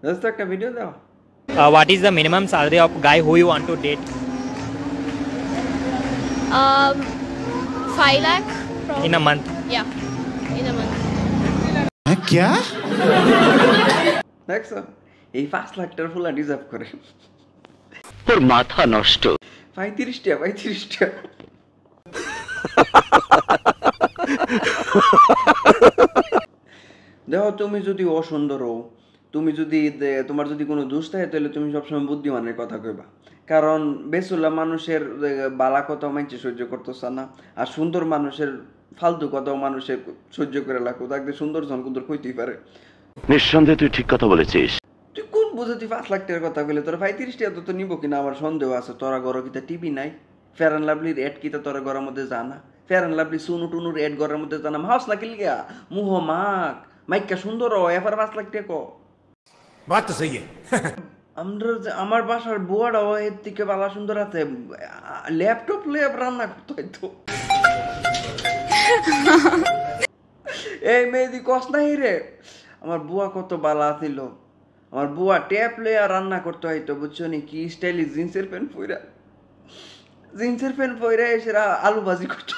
দোস্ত একটা ভিডিও দাও। What is the minimum salary of guy who you want to date 5 lakh probably. in a month? Yeah, in a month. क्या দেখছো এই 5 লাখ টাকার ফুল deserve করে। তোর মাথা নষ্ট। 35টা দেখো, তুমি যদি অসুন্দর হও, তুমি যদি তোমার যদি কোনো দোষ থাকে, তাহলে তুমি সবসময় বুদ্ধিমানের কথা কইবা। কারণ বেসুল্লা মানুষের বালা কথাও মানুষে সহ্য করতেছ না, আর সুন্দর মানুষের ফালতু কথাও মানুষের সহ্য করে লাগো। তাকে সুন্দর জনকুন্দর কইতেই পারে। নিঃসন্দেহে তুই ঠিক কথা বলেছিস। তুই কোন বুঝে তুই 5 লাখ টাকার কথা কইলে? তোরা 35টা তো নিবো কিনা আমার সন্দেহ আছে। তোরা ঘর কিতা টিভি নাই? ফেয়ার অ্যান্ড লাভলির এড কিতা তোরা ঘরের মধ্যে জানা? ফেয়ার অ্যান্ড লাভলি সুনু টুনুর এড ঘরের মধ্যে জানা? হাউস না কিলিয়া মুহ মাক মাইকা সুন্দর এফার 5 লাখ টাকা। बात तो सही है আমার বাসার বুয়াটাও এর থেকে বালা সুন্দর আছে, ল্যাপটপ ল্যাব রান্না করতে হইতো। এই মেয়েদি কস নাই রে, আমার বুয়া কত বালা ছিল। আমার বুয়া ট্যাপ লইয়া রান্না করতে হইতো, বুঝছো নি? কি স্টাইলি জিন্সের প্যান্ট পইরা এসে আলু ভাজি করতো।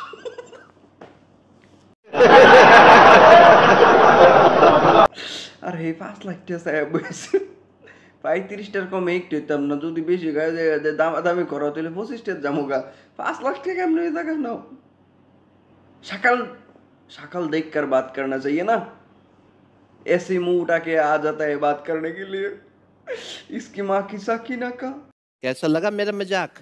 আর এই 5 লাখ টাকা বসে 35টার কমে একটু হইতাম না। যদি বেশি গায়ে দামি করো তাহলে 25টার জামুগা। 5 লাখ টাকা এমনি দেখা নাও। शक्ल देख कर बात करना चाहिए ना। ऐसे मुंह उठा के आ जाता है बात करने के लिए। इसकी माँ की साकिना का कैसा लगा मेरा मजाक